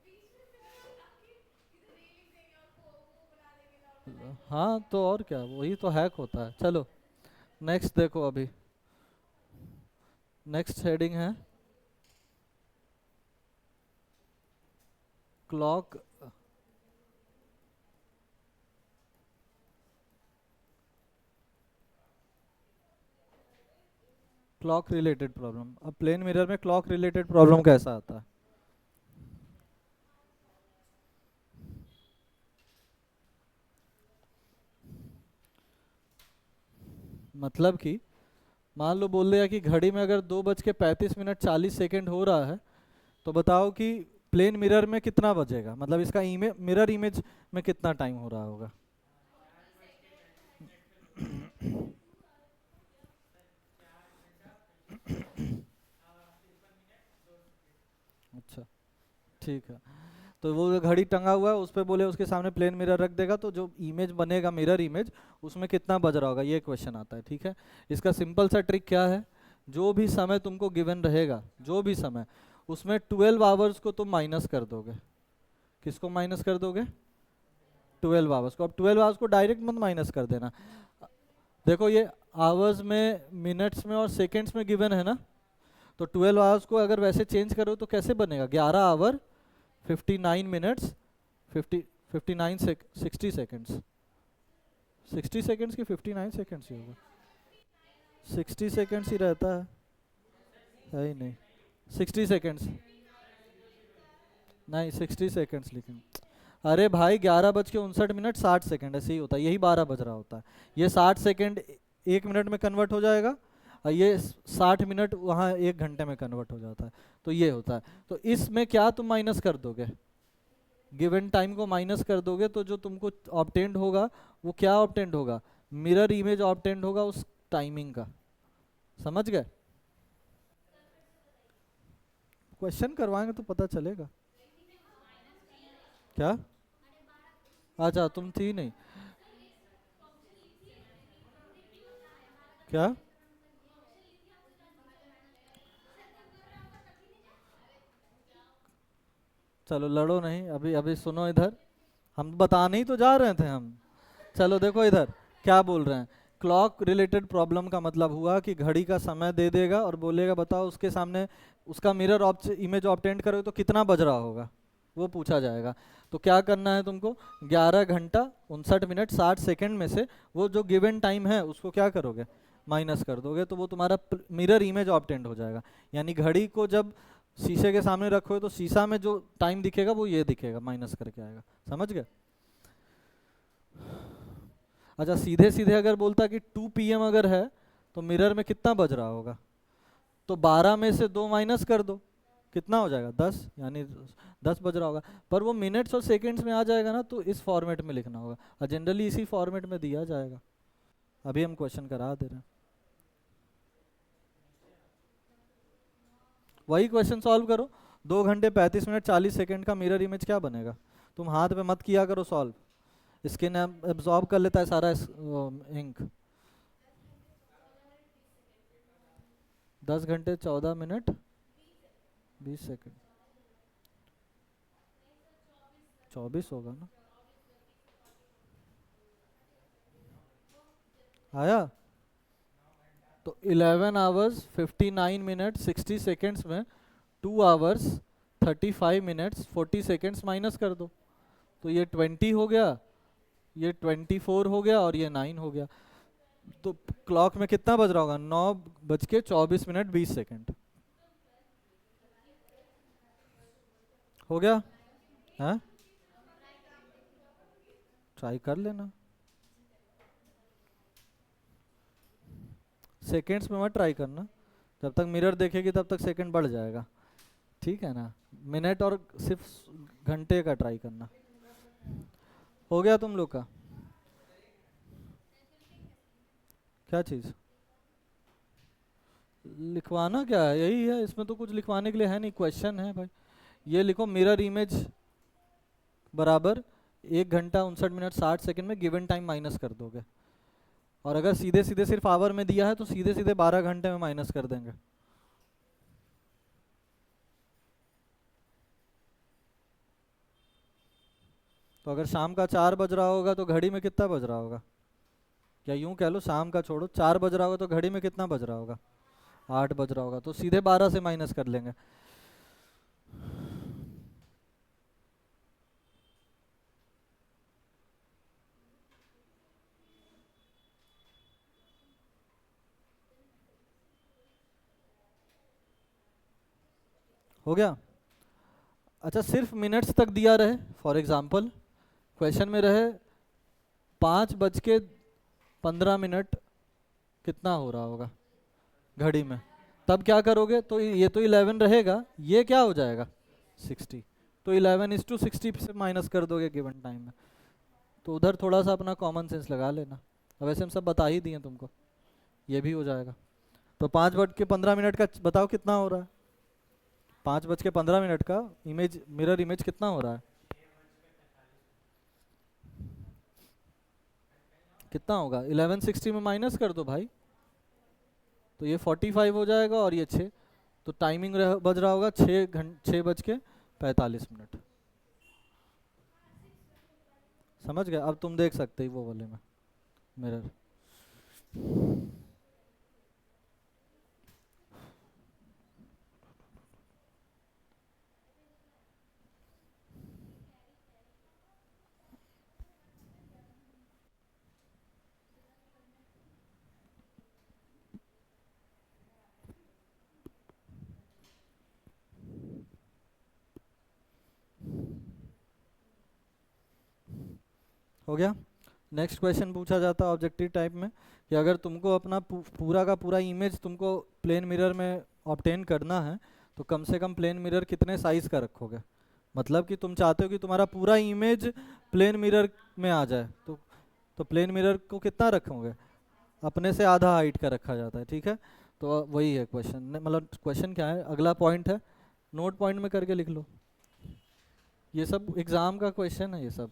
हाँ तो और क्या, वही तो हैक होता है। चलो नेक्स्ट देखो अभी। नेक्स्ट हेडिंग है क्लॉक। Clock related problem. अब प्लेन मिरर में क्लॉक रिलेटेड प्रॉब्लम कैसा आता है? मतलब कि मान लो बोल दिया कि घड़ी में अगर 2:35 मिनट 40 सेकेंड हो रहा है, तो बताओ कि प्लेन मिरर में कितना बजेगा, मतलब इसका मिरर इमेज में कितना टाइम हो रहा होगा। अच्छा, ठीक है। तो वो जो घड़ी टंगा हुआ है उस पे बोले उसके सामने प्लेन मिरर रख देगा, तो जो इमेज बनेगा मिरर इमेज, उसमें कितना बज रहा होगा, ये क्वेश्चन आता है, ठीक है। इसका सिंपल सा ट्रिक क्या है, जो भी समय तुमको गिवन रहेगा, जो भी समय, उसमें 12 आवर्स को तुम माइनस कर दोगे। किसको माइनस कर दोगे? 12 आवर्स को। अब 12 आवर्स को डायरेक्ट मत माइनस कर देना। देखो ये आवर्स में, मिनट्स में और सेकेंड्स में गिवन है ना, तो 12 आवर्स को अगर वैसे चेंज करो तो कैसे बनेगा? 11 आवर 59 मिनट्स 50 59 60 सेकेंड्स। 60 सेकेंड्स की 59 सेकेंड्स ही होगा। 60 सेकेंड्स ही रहता है ही नहीं। 60 सेकेंड्स, नहीं 60 सेकेंड्स लिखें। अरे भाई 11:59 60 सेकेंड ऐसे ही होता है, यही 12 बज रहा होता है। ये 60 सेकेंड 1 मिनट में कन्वर्ट हो जाएगा, और ये 60 मिनट वहाँ 1 घंटे में कन्वर्ट हो जाता है। तो ये होता है। तो इसमें क्या तुम माइनस कर दोगे? गिवन टाइम को माइनस कर दोगे, तो जो तुमको ऑब्टेंड होगा वो क्या ऑब्टेंड होगा? मिरर इमेज ऑब्टेंड होगा उस टाइमिंग का। समझ गए? क्वेश्चन करवाएंगे तो पता चलेगा। क्या? अच्छा तुम थी नहीं। क्या? चलो लड़ो नहीं, अभी अभी सुनो इधर। हम बताने ही तो जा रहे थे हम। चलो देखो इधर क्या बोल रहे हैं। क्लॉक रिलेटेड प्रॉब्लम का मतलब हुआ कि घड़ी का समय दे देगा और बोलेगा बताओ उसके सामने उसका मिरर इमेज ऑब्टेंड करोगे तो कितना बज रहा होगा, वो पूछा जाएगा। तो क्या करना है तुमको? 11 घंटा 59 मिनट 60 सेकेंड में से वो जो गिवन टाइम है उसको क्या करोगे? माइनस कर दोगे, तो वो तुम्हारा मिरर इमेज ऑब्टेंड हो जाएगा। यानी घड़ी को जब शीशे के सामने रखोगे तो शीशा में जो टाइम दिखेगा वो ये दिखेगा, माइनस करके आएगा। समझ गए? अच्छा सीधे सीधे अगर बोलता कि 2 PM अगर है, तो मिरर में कितना बज रहा होगा? तो 12 में से 2 माइनस कर दो, कितना हो जाएगा? 10, यानी 10 बज रहा होगा। पर वो मिनट्स और सेकेंड्स में आ जाएगा ना, तो इस फॉर्मेट में लिखना होगा, और जनरली इसी फॉर्मेट में दिया जाएगा। अभी हम क्वेश्चन करा दे रहे हैं। वही क्वेश्चन सॉल्व करो। 2 घंटे 35 मिनट 40 सेकेंड का मिरर इमेज क्या बनेगा? तुम हाथ पे मत किया करो सॉल्व, स्किन एब्जॉर्ब कर लेता है सारा इंक। 10 घंटे 14 मिनट 20 सेकंड। 24 होगा ना? आया? तो 11 आवर्स 59 मिनट 60 सेकेंड्स में 2 आवर्स 35 मिनट्स 40 सेकेंड्स माइनस कर दो, तो ये 20 हो गया, ये 24 हो गया और ये 9 हो गया। तो क्लॉक में कितना बज रहा होगा? 9 बज के 24 मिनट 20 सेकेंड। हो गया? हाँ, ट्राई कर लेना। सेकेंड्स में मत ट्राई करना, जब तक मिरर देखेगी तब तक सेकंड बढ़ जाएगा, ठीक है ना? मिनट और सिर्फ घंटे का ट्राई करना। हो गया तुम लोग का? क्या चीज़ लिखवाना? क्या है, यही है, इसमें तो कुछ लिखवाने के लिए है नहीं, क्वेश्चन है भाई। ये लिखो मिरर इमेज बराबर 1 घंटा 59 मिनट 60 सेकंड में गिवन टाइम माइनस कर दोगे। और अगर सीधे सीधे सिर्फ आवर में दिया है तो सीधे सीधे 12 घंटे में माइनस कर देंगे। तो अगर शाम का 4 बज रहा होगा तो घड़ी में कितना बज रहा होगा? या यूं कह लो, शाम का छोड़ो, 4 बज रहा होगा तो घड़ी में कितना बज रहा होगा? 8 बज रहा होगा, तो सीधे 12 से माइनस कर लेंगे। हो गया? अच्छा, सिर्फ मिनट्स तक दिया रहे, फॉर एग्जाम्पल क्वेश्चन में रहे 5 बज के 15 मिनट कितना हो रहा होगा घड़ी में, तब क्या करोगे? तो ये तो 11 रहेगा, ये क्या हो जाएगा? 60। तो 11:60 से माइनस कर दोगे गिवन टाइम में। तो उधर थोड़ा सा अपना कॉमन सेंस लगा लेना। अब वैसे हम सब बता ही दिए तुमको, ये भी हो जाएगा। तो 5 बज के 15 मिनट का बताओ कितना हो रहा है? 5 बज के 15 मिनट का इमेज, मिरर इमेज कितना हो रहा है? कितना होगा? 1160 में माइनस कर दो भाई, तो ये 45 हो जाएगा और ये 6। तो टाइमिंग बज रहा होगा 6 बज के 45 मिनट। समझ गए? अब तुम देख सकते ही वो वाले में मिरर। हो गया? नेक्स्ट क्वेश्चन पूछा जाता है ऑब्जेक्टिव टाइप में कि अगर तुमको अपना पूरा का पूरा इमेज तुमको प्लेन मिरर में ऑब्टेन करना है तो कम से कम प्लेन मिरर कितने साइज का रखोगे? मतलब कि तुम चाहते हो कि तुम्हारा पूरा इमेज प्लेन मिरर में आ जाए, तो प्लेन मिरर को कितना रखोगे? अपने से आधा हाइट का रखा जाता है, ठीक है? तो वही है क्वेश्चन, मतलब क्वेश्चन क्या है, अगला पॉइंट है, नोट पॉइंट में करके लिख लो। ये सब एग्जाम का क्वेश्चन है, ये सब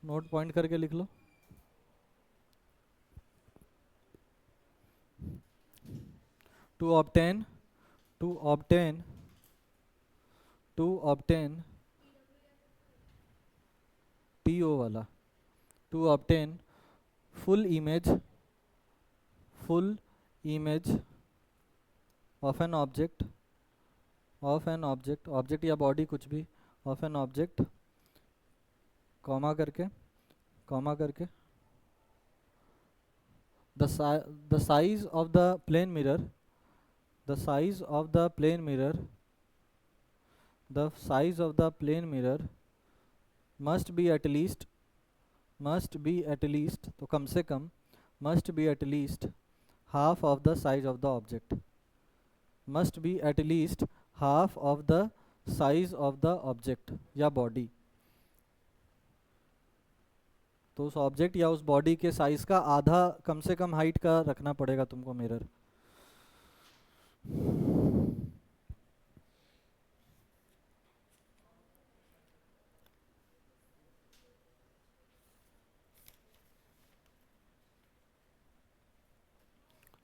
नोट पॉइंट करके लिख लो। To obtain to obtain to obtain T O वाला, to obtain full image full image of N object object या बॉडी कुछ भी, ऑफ एन ऑब्जेक्ट, कॉमा करके कॉमा करके the size of the plane mirror the size of the plane mirror the size of the plane mirror must be at least तो कम से कम must be at least half of the size of the object must be at least half of the size of the object या बॉडी। तो उस ऑब्जेक्ट या उस बॉडी के साइज का आधा कम से कम हाइट का रखना पड़ेगा तुमको मिरर।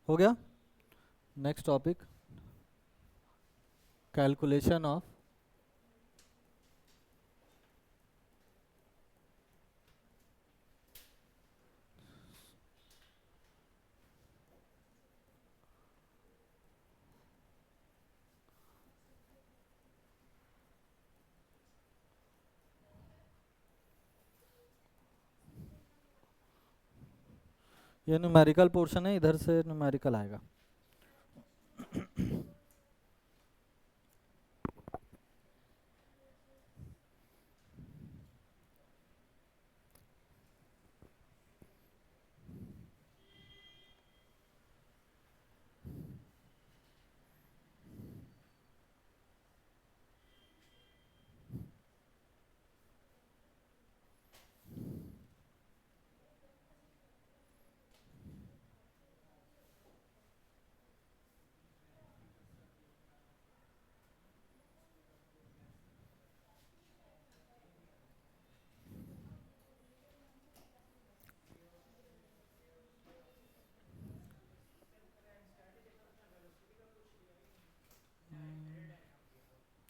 हो गया। नेक्स्ट टॉपिक, कैलकुलेशन ऑफ ये न्यूमेरिकल पोर्शन है, इधर से न्यूमेरिकल आएगा।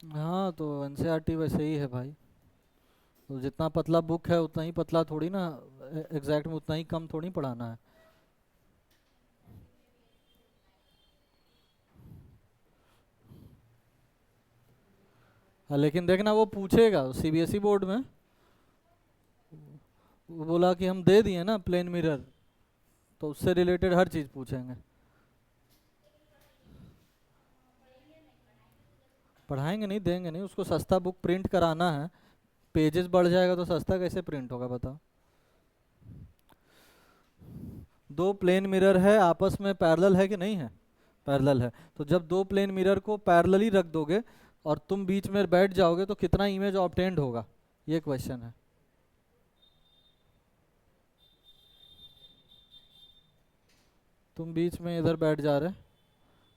हाँ तो एनसीईआरटी वैसे ही है भाई, तो जितना पतला बुक है उतना ही पतला थोड़ी ना, एग्जैक्ट में उतना ही कम थोड़ी पढ़ाना है। हाँ लेकिन देखना वो पूछेगा सीबीएसई बोर्ड में, वो बोला कि हम दे दिए ना प्लेन मिरर, तो उससे रिलेटेड हर चीज़ पूछेंगे। पढ़ाएंगे नहीं, देंगे नहीं उसको, सस्ता बुक प्रिंट कराना है, पेजेस बढ़ जाएगा तो सस्ता कैसे प्रिंट होगा बताओ। दो प्लेन मिरर है, आपस में पैरेलल है कि नहीं है, पैरेलल है, तो जब दो प्लेन मिरर को पैरेलली रख दोगे और तुम बीच में बैठ जाओगे तो कितना इमेज ऑब्टेंड होगा, ये क्वेश्चन है। तुम बीच में इधर बैठ जा रहे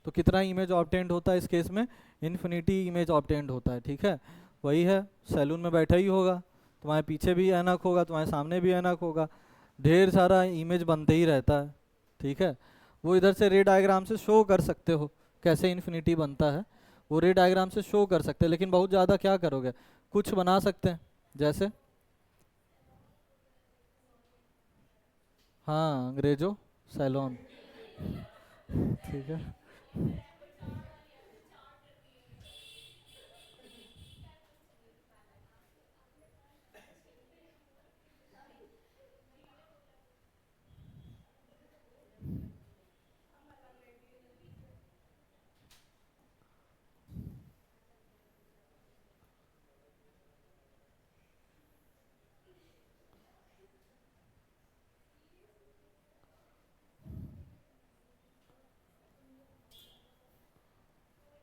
तो कितना इमेज ऑब्टेंड होता है इस केस में, इन्फिनिटी इमेज ऑब्टेंड होता है, ठीक है। वही है, सैलून में बैठा ही होगा, तुम्हारे पीछे भी ऐनक होगा, तुम्हारे सामने भी ऐनक होगा, ढेर सारा इमेज बनते ही रहता है, ठीक है। वो इधर से रे डायग्राम से शो कर सकते हो कैसे इन्फिनिटी बनता है, वो रे डायग्राम से शो कर सकते हैं, लेकिन बहुत ज़्यादा क्या करोगे, कुछ बना सकते हैं जैसे, हाँ अंग्रेजो सैलून, ठीक है।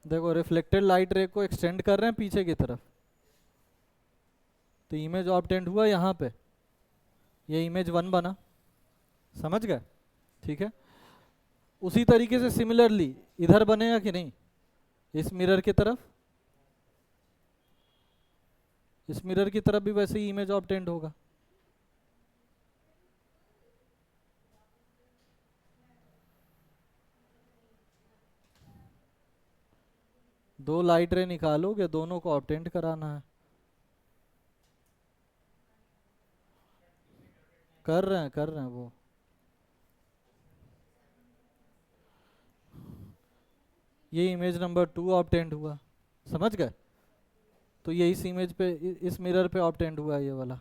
देखो रिफ्लेक्टेड लाइट रे को एक्सटेंड कर रहे हैं पीछे की तरफ, तो इमेज ऑब्टेंड हुआ यहाँ पे, ये इमेज वन बना, समझ गए, ठीक है। उसी तरीके से सिमिलरली इधर बनेगा कि नहीं, इस मिरर की तरफ, इस मिरर की तरफ भी वैसे ही इमेज ऑब्टेंड होगा। दो लाइट रे निकालोगे, दोनों को ऑब्टेंड कराना है, कर रहे हैं वो। ये इमेज नंबर टू ऑब्टेंड हुआ, समझ गए, तो ये इस इमेज पे, इस मिरर पे ऑब्टेंड हुआ ये वाला,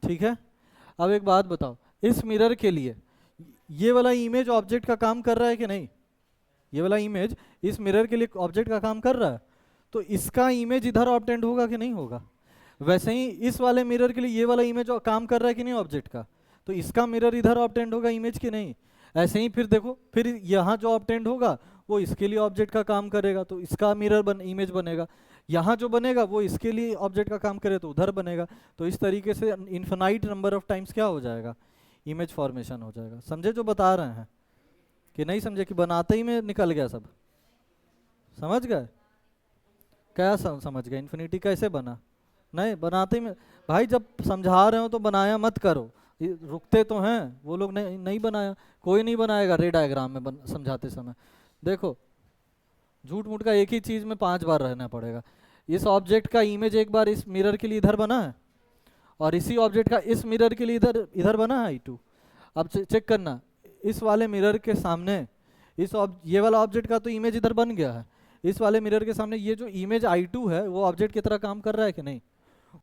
ठीक है। अब एक बात बताओ, इस मिरर के लिए ये वाला इमेज ऑब्जेक्ट का काम कर रहा है कि नहीं, ये वाला इमेज इस मिरर के लिए ऑब्जेक्ट का काम कर रहा है, तो इसका इमेज इधर ऑब्टेंड होगा कि नहीं होगा। वैसे ही इस वाले मिरर के लिए ये वाला इमेज काम कर रहा है कि नहीं ऑब्जेक्ट का, तो इसका मिरर इधर ऑब्टेंड होगा इमेज की नहीं। ऐसे ही फिर देखो, फिर यहाँ जो ऑब्टेंड होगा वो इसके लिए ऑब्जेक्ट का काम करेगा, तो इसका मिरर इमेज बनेगा, यहाँ जो बनेगा वो इसके लिए ऑब्जेक्ट का काम करे तो उधर बनेगा। तो इस तरीके से इन्फिनाइट नंबर ऑफ टाइम्स क्या हो जाएगा, इमेज फॉर्मेशन हो जाएगा। समझे जो बता रहे हैं कि नहीं समझे, कि बनाते ही में निकल गया सब, समझ गए, क्या समझ गए इन्फिनिटी कैसे बना, नहीं बनाते ही में। भाई जब समझा रहे हो तो बनाया मत करो, ये रुकते तो हैं वो लोग, नहीं नहीं बनाया। कोई नहीं बनाएगा रे डायग्राम में समझाते समय। देखो, झूठ मूठ का एक ही चीज में 5 बार रहना पड़ेगा। इस ऑब्जेक्ट का इमेज एक बार इस मिरर के लिए इधर बना है, और इसी ऑब्जेक्ट का इस मिरर के लिए इधर इधर बना है I2। अब चेक करना, इस वाले मिरर के सामने ये वाला ऑब्जेक्ट का तो इमेज इधर बन गया है। इस वाले मिरर के सामने ये जो इमेज I2 है वो ऑब्जेक्ट की तरह काम कर रहा है कि नहीं?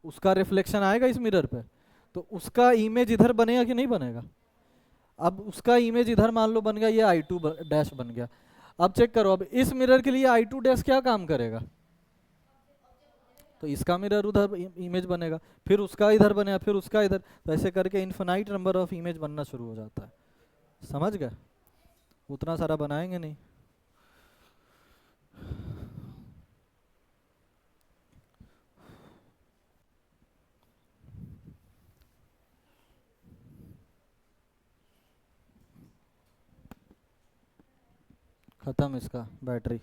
उसका रिफ्लेक्शन आएगा इस मिरर पे, तो उसका इमेज इधर बनेगा कि नहीं बनेगा? अब उसका इमेज इधर मान लो बन गया, ये I2 डैश बन गया। अब चेक करो, अब इस मिरर के लिए I2 डैश क्या काम करेगा? तो इसका मिरर उधर इमेज बनेगा, फिर उसका इधर बनेगा, फिर उसका इधर, तो ऐसे करके इन्फिनाइट नंबर ऑफ इमेज बनना शुरू हो जाता है। समझ गए? उतना सारा बनाएंगे नहीं। खत्म इसका बैटरी।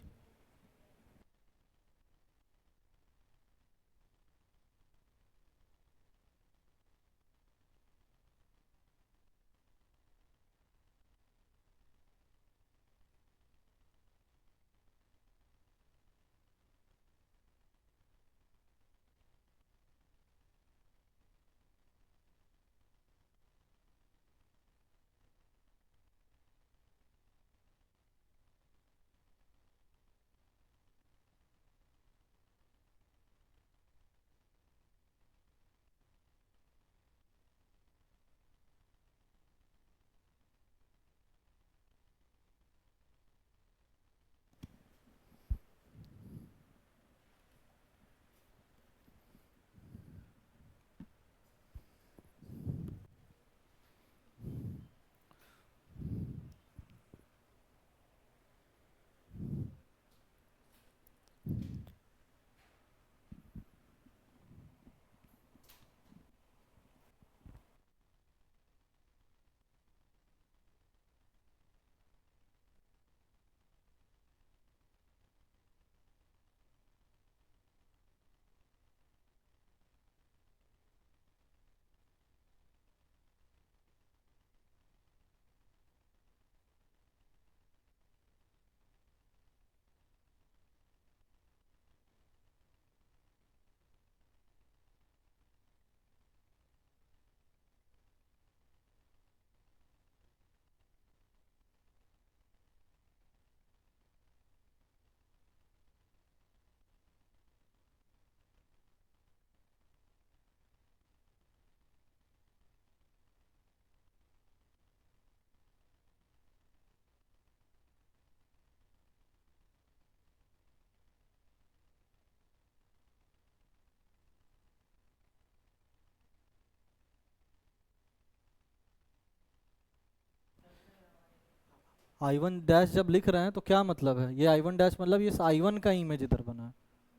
I1 डैश जब लिख रहे हैं तो क्या मतलब है? ये I1 डैश मतलब ये I1 का इमेज इधर बना है,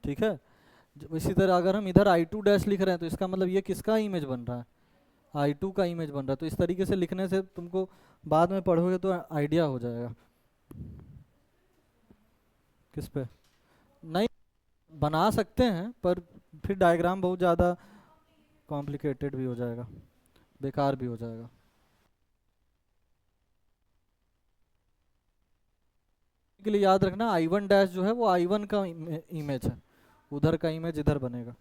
ठीक है। इसी तरह अगर हम इधर I2 डैश लिख रहे हैं तो इसका मतलब ये किसका इमेज बन रहा है? I2 का इमेज बन रहा है। तो इस तरीके से लिखने से तुमको बाद में पढ़ोगे तो आइडिया हो जाएगा। किस पे? नहीं, बना सकते हैं पर फिर डायग्राम बहुत ज़्यादा कॉम्प्लिकेटेड भी हो जाएगा, बेकार भी हो जाएगा। के लिए याद रखना I1 डैश जो है वो I1 का इमेज है, उधर का इमेज इधर बनेगा।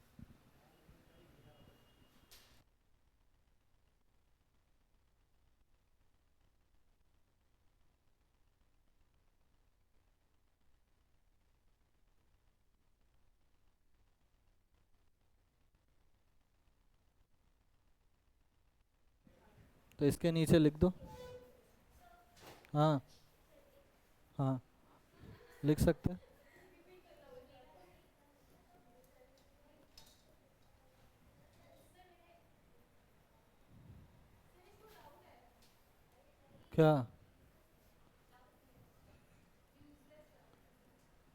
तो इसके नीचे लिख दो। हाँ, हाँ, लिख सकते हैं। क्या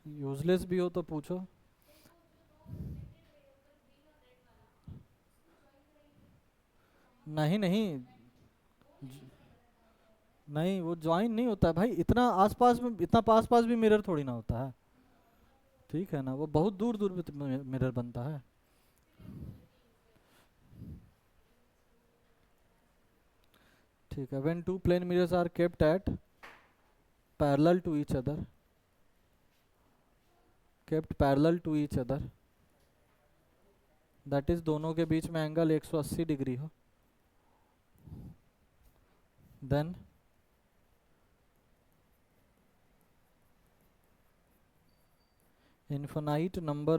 यूजलेस भी हो तो पूछो। नहीं नहीं, नहीं वो ज्वाइन नहीं होता है भाई, इतना आसपास में, इतना पास पास भी मिरर थोड़ी ना होता है। ठीक है ना, वो बहुत दूर दूर पे मिरर बनता है। ठीक है, when two plane mirrors are kept at parallel to each other, kept parallel to each other, that is दोनों के बीच में एंगल 180 डिग्री हो, then infinite number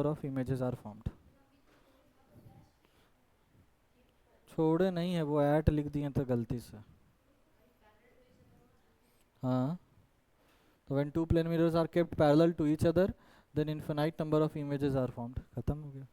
of images are formed. छोड़े नहीं है, वो ऐट लिख दिए थे गलती से। हाँ, तो when two plane mirrors are kept parallel to each other, then infinite number of images are formed. खत्म हो गया।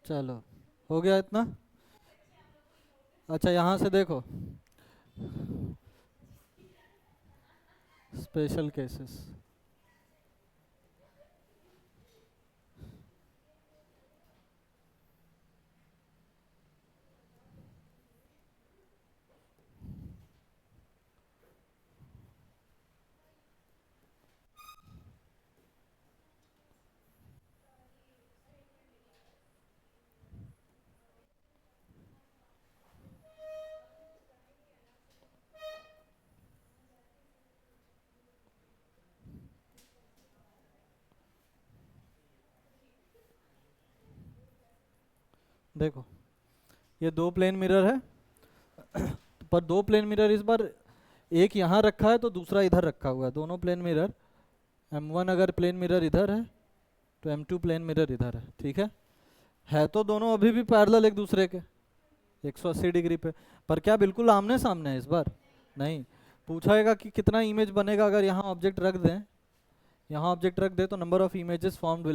चलो, हो गया इतना। अच्छा, यहाँ से देखो स्पेशल केसेस। देखो, ये दो प्लेन मिरर है पर दो प्लेन मिरर इस बार एक यहाँ रखा है तो दूसरा इधर रखा हुआ है। दोनों प्लेन मिरर M1 अगर प्लेन मिरर इधर है तो M2 प्लेन मिरर इधर है। ठीक है तो दोनों अभी भी पैरेलल एक दूसरे के 180 डिग्री पे, पर क्या बिल्कुल आमने सामने है इस बार? नहीं। पूछाएगा कि कितना इमेज बनेगा अगर यहाँ ऑब्जेक्ट रख दें, यहाँ ऑब्जेक्ट रख दे तो number of images formed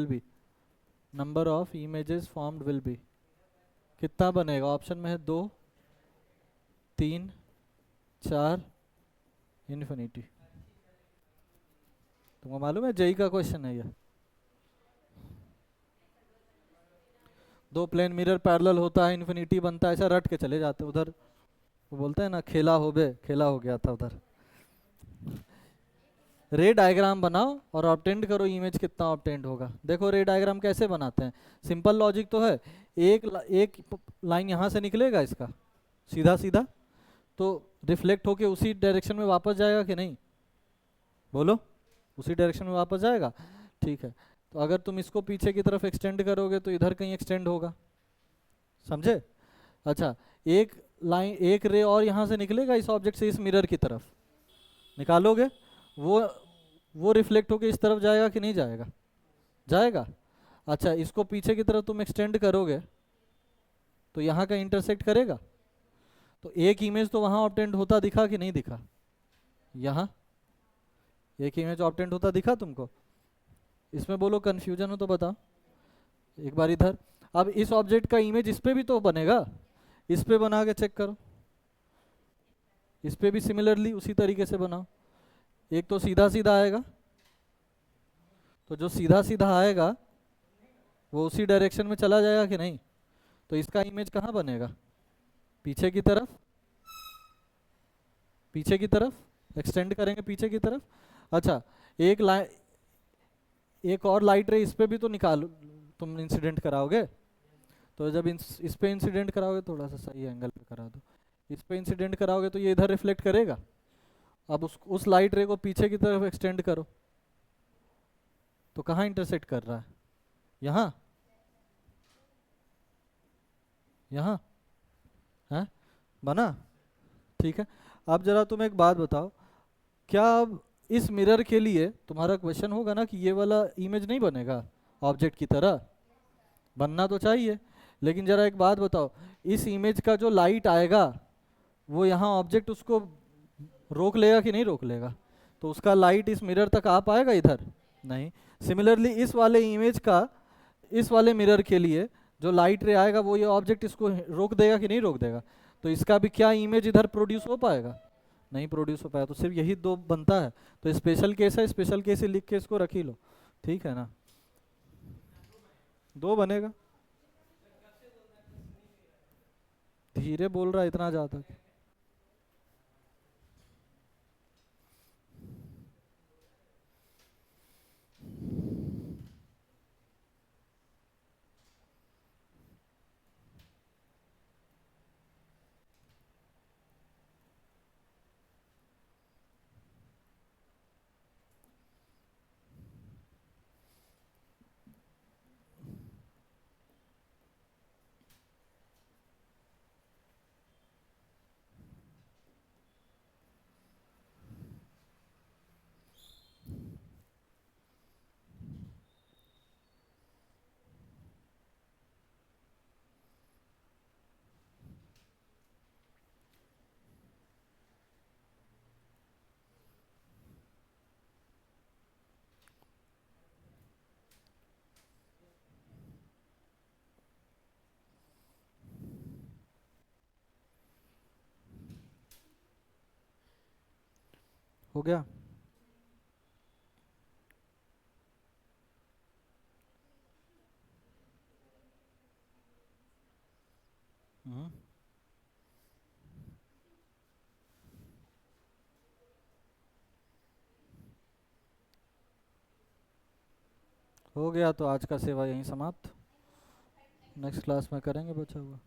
will be कितना बनेगा? ऑप्शन में है 2, 3, 4, इन्फिनिटी। तुमको मालूम है जेई का क्वेश्चन है ये। दो प्लेन मिरर पैरेलल होता है, इन्फिनिटी बनता है, ऐसा रट के चले जाते उधर। वो बोलते हैं ना, खेला हो गया था उधर। रे डायग्राम बनाओ और ऑब्टेंड करो इमेज कितना ऑब्टेंड होगा। देखो रे डायग्राम कैसे बनाते हैं, सिंपल लॉजिक तो है। एक लाइन यहाँ से निकलेगा इसका सीधा सीधा, तो रिफ्लेक्ट होके उसी डायरेक्शन में वापस जाएगा कि नहीं? बोलो, उसी डायरेक्शन में वापस जाएगा। ठीक है, तो अगर तुम इसको पीछे की तरफ एक्सटेंड करोगे तो इधर कहीं एक्सटेंड होगा, समझे? अच्छा, एक रे और यहाँ से निकलेगा इस ऑब्जेक्ट से इस मिरर की तरफ, निकालोगे वो रिफ्लेक्ट होके इस तरफ जाएगा कि नहीं जाएगा? जाएगा। अच्छा, इसको पीछे की तरफ तुम एक्सटेंड करोगे तो यहाँ का इंटरसेक्ट करेगा, तो एक इमेज तो वहाँ ऑब्टेंड होता दिखा कि नहीं दिखा? यहाँ एक इमेज ऑब्टेंड होता दिखा तुमको? इसमें बोलो कंफ्यूजन हो तो बताओ एक बार इधर। अब इस ऑब्जेक्ट का इमेज इस पे भी तो बनेगा, इस पे बना के चेक करो, इस पे भी सिमिलरली उसी तरीके से बनाओ। एक तो सीधा सीधा आएगा, तो जो सीधा सीधा आएगा वो उसी डायरेक्शन में चला जाएगा कि नहीं? तो इसका इमेज कहाँ बनेगा? पीछे की तरफ एक्सटेंड करेंगे पीछे की तरफ। अच्छा, एक और लाइट रे इस पे भी तो निकालो, तुम इंसिडेंट कराओगे, तो जब इस पे इंसिडेंट कराओगे, थोड़ा सा सही एंगल पे करा दो, इस पे इंसिडेंट कराओगे तो ये इधर रिफ्लेक्ट करेगा। अब उस लाइट रे को पीछे की तरफ एक्सटेंड करो तो कहाँ इंटरसेक्ट कर रहा है? यहाँ है। बना? ठीक है। अब जरा तुम एक बात बताओ, क्या अब इस मिरर के लिए तुम्हारा क्वेश्चन होगा ना कि ये वाला इमेज नहीं बनेगा ऑब्जेक्ट की तरह? बनना तो चाहिए। लेकिन जरा एक बात बताओ, इस इमेज का जो लाइट आएगा वो यहाँ ऑब्जेक्ट उसको रोक लेगा कि नहीं रोक लेगा? तो उसका लाइट इस मिरर तक आ पाएगा इधर? नहीं। सिमिलरली इस वाले इमेज का इस वाले मिरर के लिए जो लाइट रे आएगा वो ये ऑब्जेक्ट इसको रोक देगा कि नहीं रोक देगा? तो इसका भी क्या इमेज इधर प्रोड्यूस हो पाएगा? नहीं प्रोड्यूस हो पाएगा। तो सिर्फ यही दो बनता है। तो स्पेशल केस है, स्पेशल केस ही लिख के इसको रख ही लो। ठीक है ना? दो बनेगा। धीरे बोल रहा है इतना ज्यादा। हो गया? हम्म। हो गया तो आज का सेवा यहीं समाप्त। नेक्स्ट क्लास में करेंगे बचा हुआ।